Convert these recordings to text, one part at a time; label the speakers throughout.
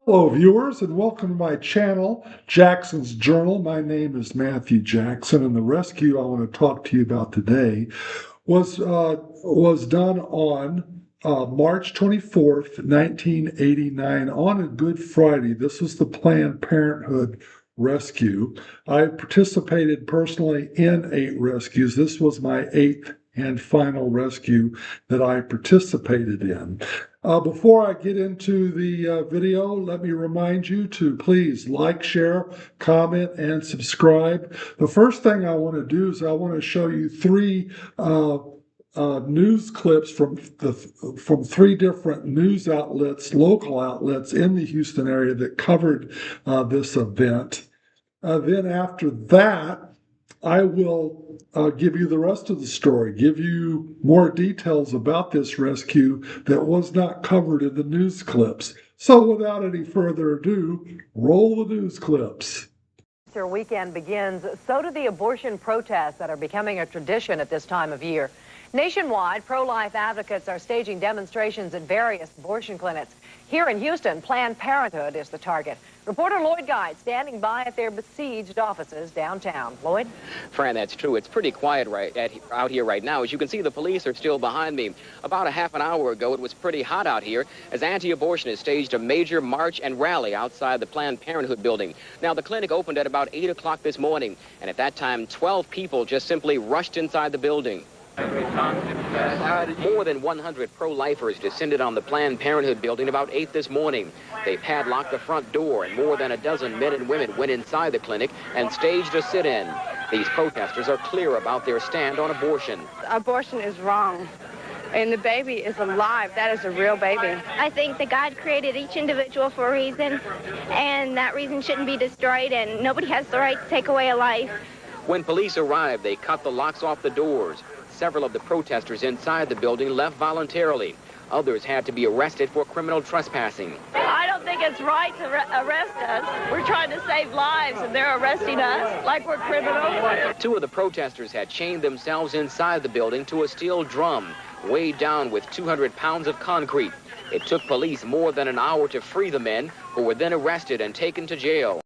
Speaker 1: Hello, viewers, and welcome to my channel, Jackson's Journal. My name is Matthew Jackson, and the rescue I want to talk to you about today was done on March 24th, 1989, on a Good Friday. This was the Planned Parenthood rescue. I participated personally in 8 rescues. This was my 8th and final rescue that I participated in. Before I get into the video, let me remind you to please like, share, comment, and subscribe. The first thing I want to do is I want to show you 3 news clips from 3 different news outlets, local outlets in the Houston area that covered this event. Then after that, I will give you the rest of the story, give you more details about this rescue that was not covered in the news clips. So without any further ado, roll the news clips.
Speaker 2: Easter weekend begins, so do the abortion protests that are becoming a tradition at this time of year. Nationwide, pro-life advocates are staging demonstrations at various abortion clinics. Here in Houston, Planned Parenthood is the target. Reporter Lloyd Guide standing by at their besieged offices downtown. Lloyd?
Speaker 3: Fran, that's true. It's pretty quiet out here right now. As you can see, the police are still behind me. About a half an hour ago, it was pretty hot out here as anti-abortionists staged a major march and rally outside the Planned Parenthood building. Now, the clinic opened at about 8 o'clock this morning, and at that time, 12 people just simply rushed inside the building. More than 100 pro-lifers descended on the Planned Parenthood building about 8 this morning. They padlocked the front door, and more than a dozen men and women went inside the clinic and staged a sit-in. These protesters are clear about their stand on abortion.
Speaker 4: Abortion is wrong, and the baby is alive. That is a real baby.
Speaker 5: I think that God created each individual for a reason, and that reason shouldn't be destroyed, and nobody has the right to take away a life.
Speaker 3: When police arrived, they cut the locks off the doors. Several of the protesters inside the building left voluntarily. Others had to be arrested for criminal trespassing.
Speaker 4: I don't think it's right to arrest us. We're trying to save lives, and they're arresting us like we're criminals.
Speaker 3: 2 of the protesters had chained themselves inside the building to a steel drum, weighed down with 200 pounds of concrete. It took police more than an hour to free the men, who were then arrested and taken to jail.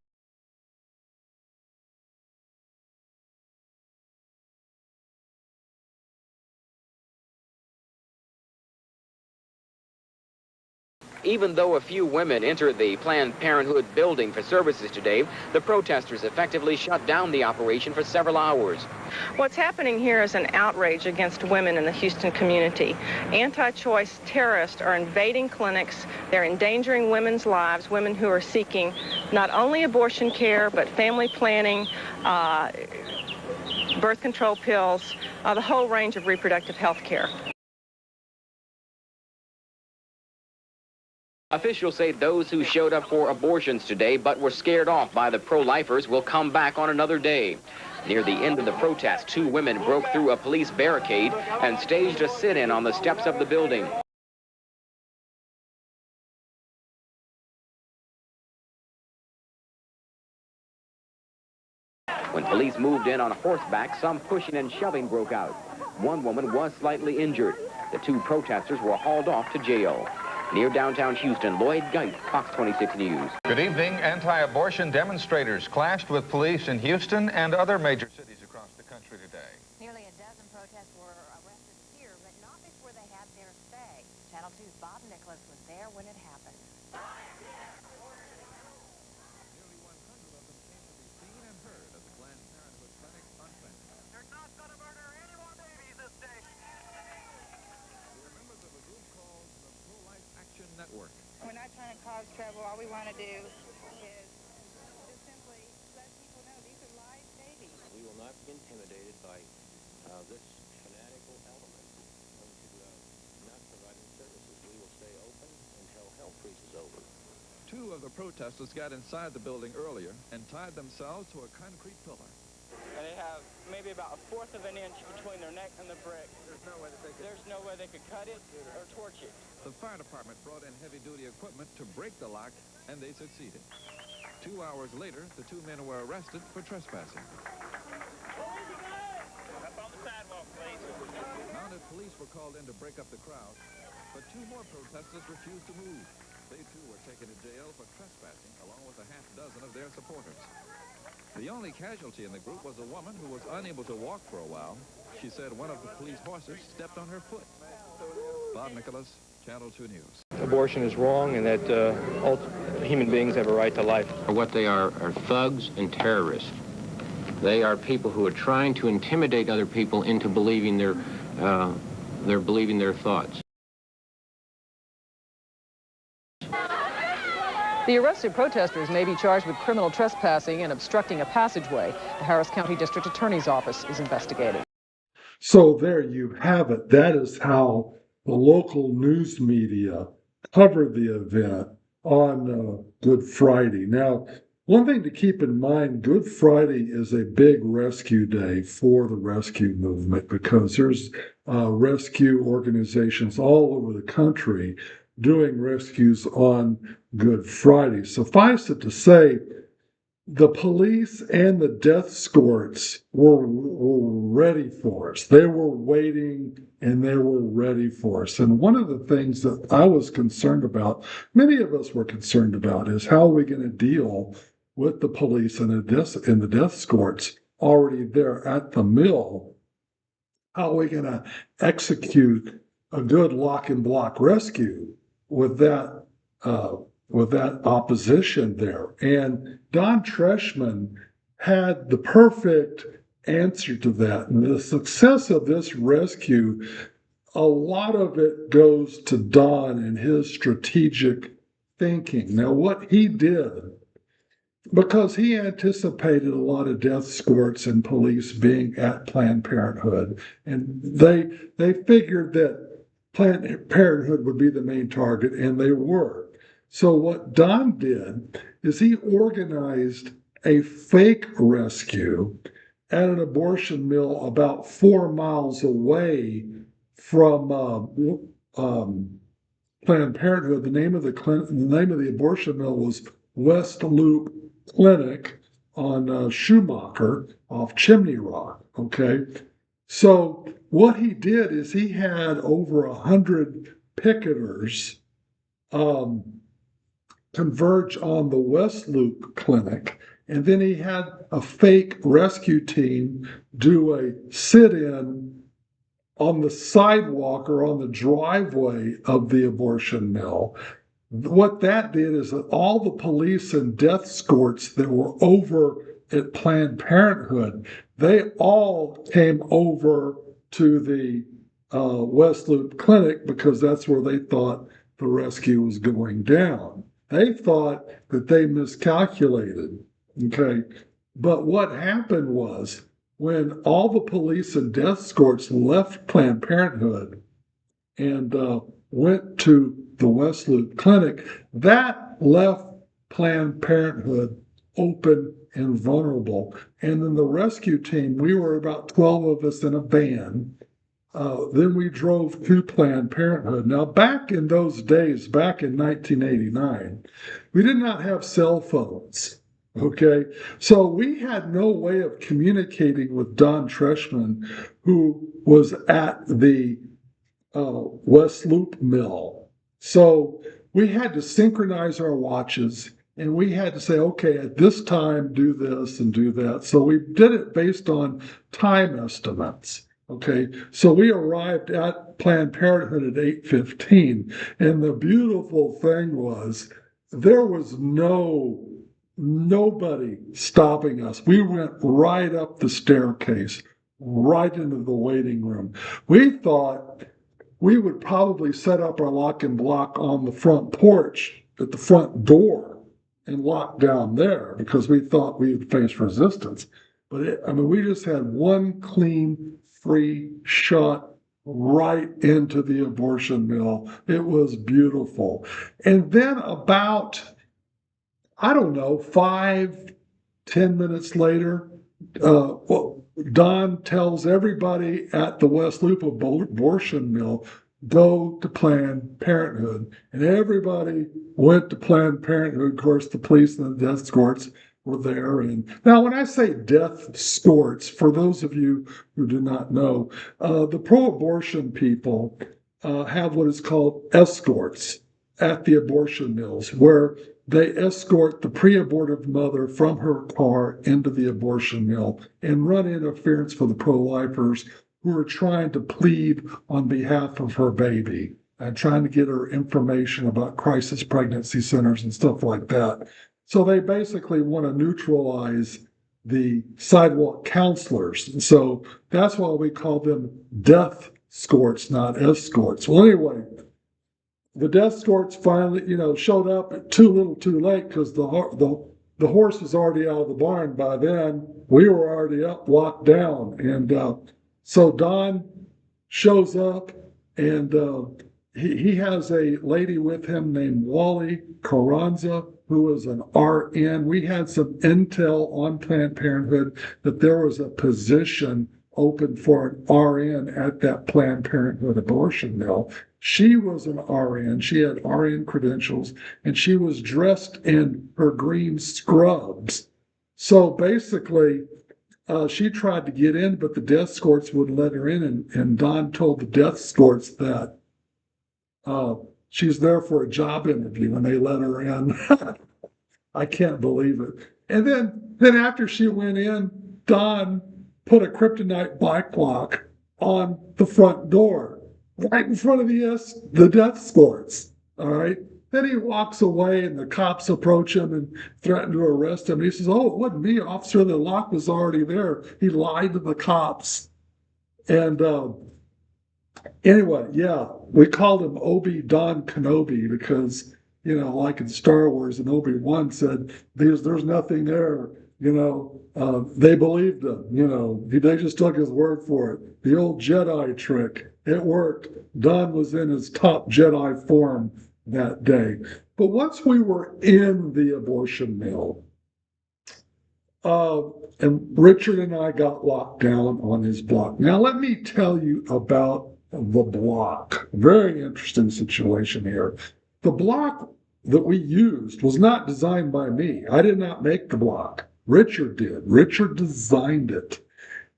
Speaker 3: Even though a few women entered the Planned Parenthood building for services today, the protesters effectively shut down the operation for several hours.
Speaker 4: What's happening here is an outrage against women in the Houston community. Anti-choice terrorists are invading clinics. They're endangering women's lives, women who are seeking not only abortion care, but family planning, birth control pills, the whole range of reproductive health care.
Speaker 3: Officials say those who showed up for abortions today but were scared off by the pro-lifers will come back on another day. Near the end of the protest, 2 women broke through a police barricade and staged a sit-in on the steps of the building. When police moved in on horseback, some pushing and shoving broke out. 1 woman was slightly injured. The 2 protesters were hauled off to jail. Near downtown Houston, Lloyd Guite, Fox 26 News.
Speaker 6: Good evening. Anti-abortion demonstrators clashed with police in Houston and other major cities across the country today.
Speaker 2: Nearly a dozen protesters were arrested here, but not before they had their say. Channel 2's Bob Nicholas was there when it happened.
Speaker 6: Nearly 100 of them came to be seen and heard at the Planned Parenthood clinic on Wednesday.
Speaker 7: They're not going to murder any more babies this day.
Speaker 6: We are members of a group called the Pro-Life Action Network.
Speaker 4: We're not trying to cause trouble. All we want to do is just simply let people know these are live babies.
Speaker 8: We will not be intimidated by this fanatical element into not providing services. We will stay open until hell freezes over.
Speaker 6: 2 of the protesters got inside the building earlier and tied themselves to a concrete pillar.
Speaker 9: And they have maybe about 1/4 of an inch between their neck and the brick. There's no way they could cut it or torch it.
Speaker 6: The fire department brought in heavy-duty equipment to break the lock, and they succeeded. 2 hours later, the 2 men were arrested for trespassing.
Speaker 7: Up on the sidewalk, please.
Speaker 6: Mounted police were called in to break up the crowd, but 2 more protesters refused to move. They too were taken to jail for trespassing, along with a half dozen of their supporters. The only casualty in the group was a woman who was unable to walk for a while. She said one of the police horses stepped on her foot. Bob Nicholas, Channel 2 News.
Speaker 8: Abortion is wrong and that all human beings have a right to life.
Speaker 10: What they are thugs and terrorists. They are people who are trying to intimidate other people into believing their thoughts.
Speaker 11: The arrested protesters may be charged with criminal trespassing and obstructing a passageway. The Harris County District Attorney's Office is investigating.
Speaker 1: So there you have it. That is how the local news media covered the event on Good Friday. Now, one thing to keep in mind, Good Friday is a big rescue day for the rescue movement because there's rescue organizations all over the country doing rescues on Good Friday. Suffice it to say, the police and the death escorts were ready for us. They were waiting and they were ready for us. And one of the things that I was concerned about, many of us were concerned about, is how are we going to deal with the police and the death escorts already there at the mill? How are we going to execute a good lock and block rescue with that opposition there? And Don Treshman had the perfect answer to that. And the success of this rescue, a lot of it goes to Don and his strategic thinking. Now, what he did, because he anticipated a lot of death escorts and police being at Planned Parenthood, and they figured that Planned Parenthood would be the main target, and they were. So what Don did is he organized a fake rescue at an abortion mill about 4 miles away from Planned Parenthood. The name of the abortion mill was West Loop Clinic on Schumacher off Chimney Rock. Okay, so what he did is he had over 100 picketers converge on the West Loop Clinic, and then he had a fake rescue team do a sit-in on the sidewalk or on the driveway of the abortion mill. What that did is that all the police and death escorts that were over at Planned Parenthood, they all came over to the West Loop Clinic because that's where they thought the rescue was going down. They thought that they miscalculated, okay? But what happened was when all the police and death escorts left Planned Parenthood and went to the West Loop Clinic, that left Planned Parenthood open and vulnerable. And then the rescue team, we were about 12 of us in a van. Then we drove to Planned Parenthood. Now, back in those days, back in 1989, we did not have cell phones. Okay, so we had no way of communicating with Don Treshman, who was at the West Loop Mill. So we had to synchronize our watches and we had to say, okay, at this time, do this and do that. So we did it based on time estimates. Okay, so we arrived at Planned Parenthood at 8:15, and the beautiful thing was there was nobody stopping us. We went right up the staircase, right into the waiting room. We thought we would probably set up our lock and block on the front porch at the front door and lock down there because we thought we would face resistance. But we just had one clean, free shot right into the abortion mill. It was beautiful. And then about, 5-10 minutes later, Don tells everybody at the West Loop abortion mill, go to Planned Parenthood. And everybody went to Planned Parenthood. Of course, the police and the death escorts were there. And now, when I say death escorts, for those of you who do not know, the pro-abortion people have what is called escorts. at the abortion mills, where they escort the pre-abortive mother from her car into the abortion mill and run interference for the pro-lifers who are trying to plead on behalf of her baby and trying to get her information about crisis pregnancy centers and stuff like that. So they basically want to neutralize the sidewalk counselors. And so that's why we call them death escorts, not escorts. Well, anyway, the death escorts finally, showed up too little too late because the horse was already out of the barn by then. We were already up, locked down. And so Don shows up, and he has a lady with him named Wally Carranza, who is an RN. We had some intel on Planned Parenthood that there was a position open for an RN at that Planned Parenthood abortion mill. She was an RN. She had RN credentials, and she was dressed in her green scrubs. So basically, she tried to get in, but the death escorts wouldn't let her in, and Don told the death escorts that she's there for a job interview, and they let her in. I can't believe it. And then after she went in, Don put a kryptonite bike lock on the front door, right in front of the death escorts. All right. Then he walks away, and the cops approach him and threaten to arrest him. He says, "Oh, it wasn't me, officer. The lock was already there." He lied to the cops. And anyway, yeah, we called him Obi-Don Kenobi because, like in Star Wars, and Obi-Wan said, there's nothing there. They believed him. They just took his word for it. The old Jedi trick. It worked. Don was in his top Jedi form that day. But once we were in the abortion mill, and Richard and I got locked down on his block. Now, let me tell you about the block. Very interesting situation here. The block that we used was not designed by me. I did not make the block. Richard did. Richard designed it.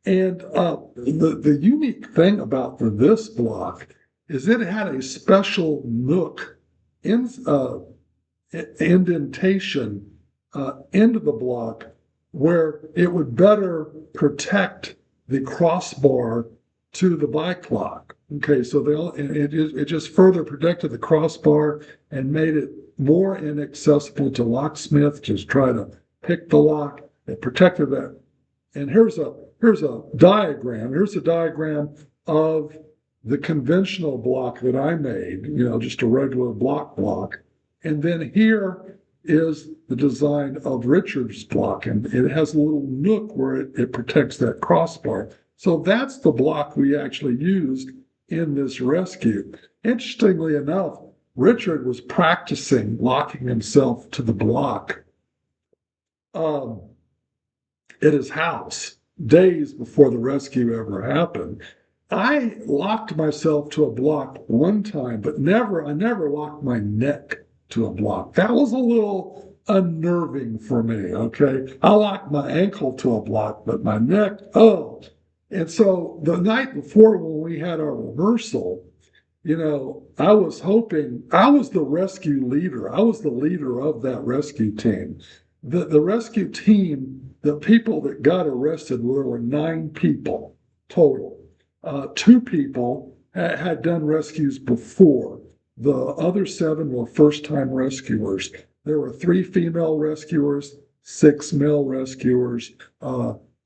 Speaker 1: And the unique thing about this block is it had a special nook indentation into the block where it would better protect the crossbar to the bike lock. Okay, so it just further protected the crossbar and made it more inaccessible to locksmith. Just try to pick the lock. It protected that. And here's a diagram. Here's a diagram of the conventional block that I made. Just a regular block. And then here is the design of Richard's block, and it has a little nook where it protects that crossbar. So that's the block we actually used in this rescue. Interestingly enough, Richard was practicing locking himself to the block at his house days before the rescue ever happened. I locked myself to a block one time, but I never locked my neck to a block. That was a little unnerving for me, okay? I locked my ankle to a block, but my neck, oh. And so the night before when we had our rehearsal, I was hoping, I was the rescue leader. I was the leader of that rescue team. The rescue team, the people that got arrested were 9 people total. 2 people had done rescues before. The other 7 were first-time rescuers. There were 3 female rescuers, 6 male rescuers,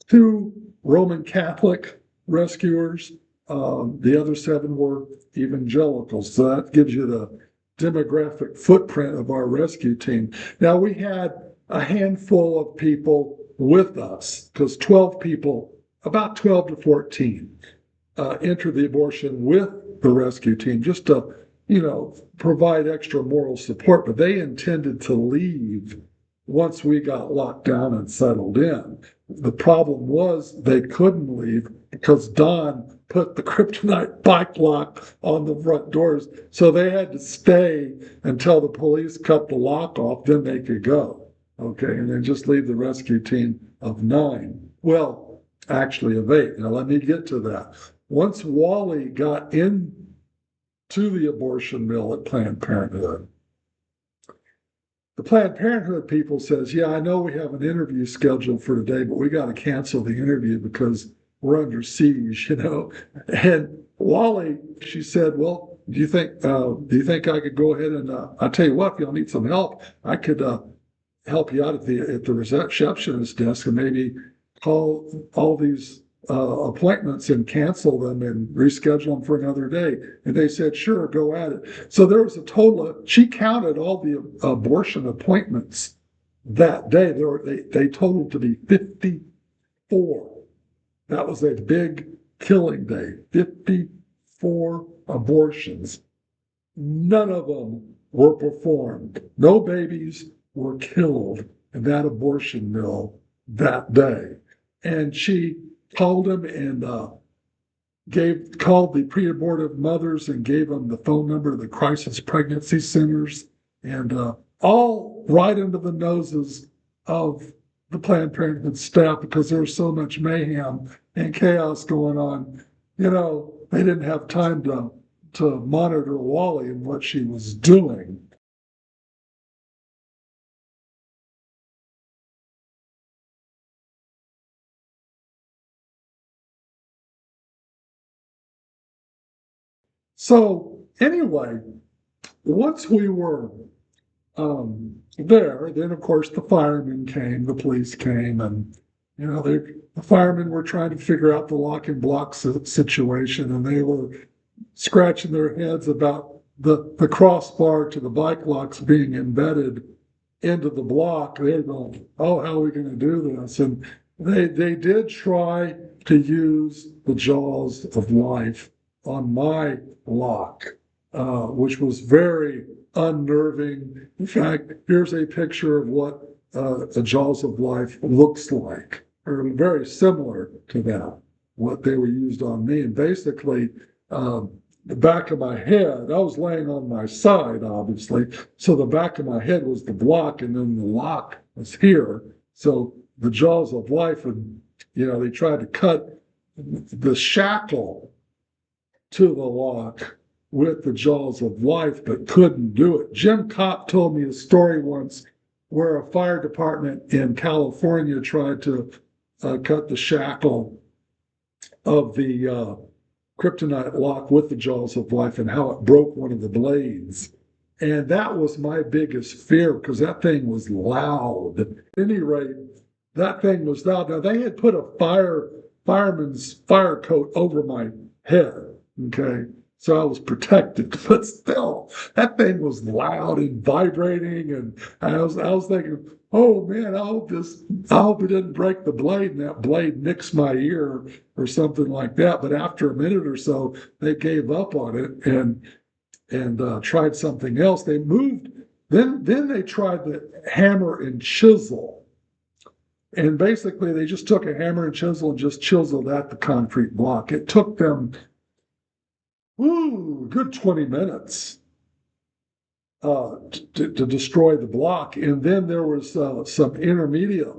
Speaker 1: 2 Roman Catholic rescuers. The other 7 were evangelicals. So that gives you the demographic footprint of our rescue team. Now, we had a handful of people with us because 12 people, about 12 to 14, entered the abortion with the rescue team just to provide extra moral support, but they intended to leave once we got locked down and settled in. The problem was they couldn't leave because Don put the kryptonite bike lock on the front doors, so they had to stay until the police cut the lock off, then they could go. Okay, and then just leave the rescue team of 9. Well, actually of 8. Now let me get to that. Once Wally got in to the abortion mill at Planned Parenthood, the Planned Parenthood people says, yeah, I know we have an interview scheduled for today, but we got to cancel the interview because we're under siege, you know. And Wally, she said, well, do you think I could go ahead and I'll tell you what, if y'all need some help, I could help you out at the receptionist desk and maybe call all these appointments and cancel them and reschedule them for another day. And they said, sure, go at it. So there was a total of, she counted all the abortion appointments that day. They totaled to be 54. That was a big killing day. 54 abortions. None of them were performed. No babies were killed in that abortion mill that day. And she called him and called the pre-abortive mothers and gave them the phone number of the crisis pregnancy centers, and all right into the noses of the Planned Parenthood staff because there was so much mayhem and chaos going on. You know, they didn't have time to monitor Wally and what she was doing. So anyway, once we were there, then of course the firemen came, the police came, and you know the firemen were trying to figure out the lock and block situation, and they were scratching their heads about the crossbar to the bike locks being embedded into the block. They were going, oh, how are we going to do this? And they did try to use the jaws of life on my lock, which was very unnerving. In fact, here's a picture of what a jaws of life looks like, or very similar to that, what they were used on me. And basically, the back of my head, I was laying on my side, obviously, so the back of my head was the block, and then the lock was here. So the jaws of life would, you know, they tried to cut the shackle to the lock with the jaws of life, but couldn't do it. Jim Kopp told me a story once where a fire department in California tried to cut the shackle of the kryptonite lock with the jaws of life and how it broke one of the blades. And that was my biggest fear because that thing was loud. At any rate, that thing was loud. Now, they had put a fireman's fire coat over my head, okay? So I was protected, but still, that thing was loud and vibrating. And I was thinking, oh man, I hope it didn't break the blade and that blade nicks my ear or something like that. But after a minute or so, they gave up on it and tried something else. They moved. Then they tried the hammer and chisel. And basically, they just took a hammer and chisel and just chiseled at the concrete block. It took them good 20 minutes to destroy the block. And then there was some intermediate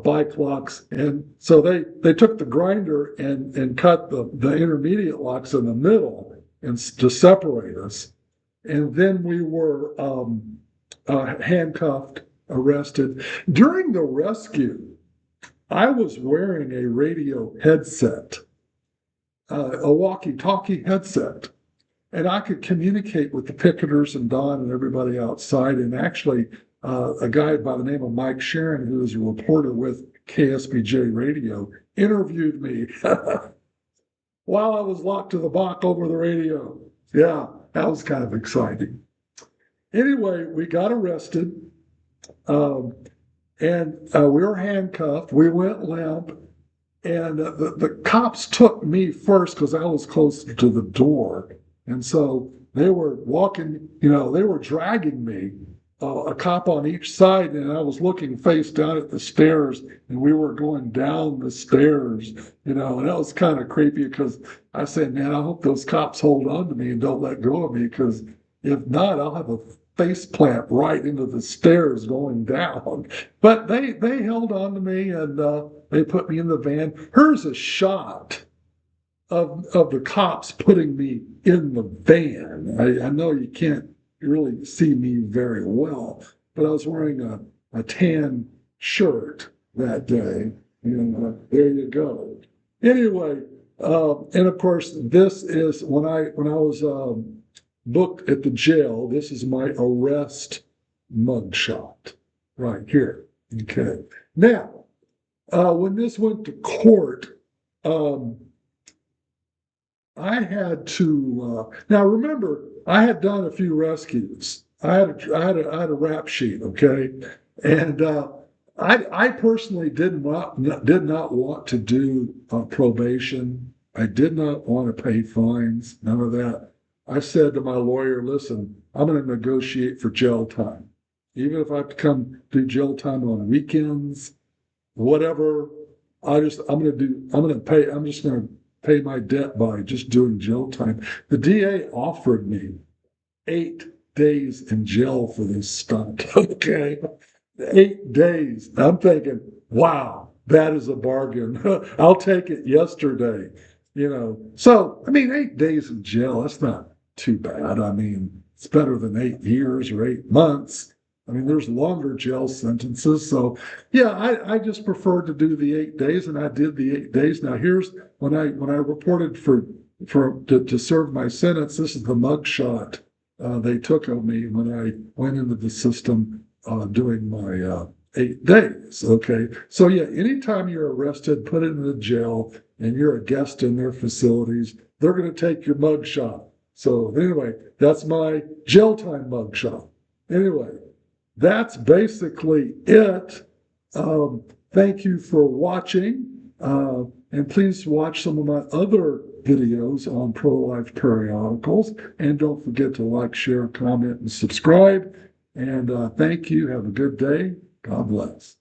Speaker 1: bike locks. And so they took the grinder and cut the intermediate locks in the middle and to separate us. And then we were handcuffed, arrested. During the rescue, I was wearing a radio headset, a walkie-talkie headset, and I could communicate with the picketers and Don and everybody outside. And actually, a guy by the name of Mike Sharon, who is a reporter with KSBJ Radio, interviewed me while I was locked to the block over the radio. Yeah, that was kind of exciting. Anyway, we got arrested, and we were handcuffed. We went limp. And the cops took me first because I was closer to the door. And so they were walking, you know, they were dragging me, a cop on each side. And I was looking face down at the stairs and we were going down the stairs, you know, and that was kind of creepy because I said, man, I hope those cops hold on to me and don't let go of me because if not, I'll have a face plant right into the stairs going down. But they held on to me and they put me in the van. Here's a shot of the cops putting me in the van. I know you can't really see me very well, but I was wearing a tan shirt that day. And there you go. Anyway, and of course, this is when I was booked at the jail. This is my arrest mugshot right here. Okay. Now, when this went to court, I had to. Now, remember, I had done a few rescues. I had a rap sheet, okay, and I personally did not want to do probation. I did not want to pay fines. None of that. I said to my lawyer, "Listen, I'm going to negotiate for jail time, even if I have to come do jail time on weekends, whatever. I'm going to pay. I'm just going to pay my debt by just doing jail time." The DA offered me 8 days in jail for this stunt. Okay. 8 days. I'm thinking, wow, that is a bargain. I'll take it yesterday, So, I mean, 8 days in jail, that's not too bad. I mean, it's better than 8 years or 8 months. I mean, there's longer jail sentences. So, yeah, I just preferred to do the 8 days, and I did the 8 days. Now, here's when I reported to serve my sentence. This is the mugshot they took of me when I went into the system doing my 8 days. Okay, so yeah, anytime you're arrested, put in the jail, and you're a guest in their facilities, they're going to take your mugshot. So anyway, that's my jail time mugshot. Anyway, that's basically it. Thank you for watching. And please watch some of my other videos on pro-life periodicals. And don't forget to like, share, comment, and subscribe. And thank you. Have a good day. God bless.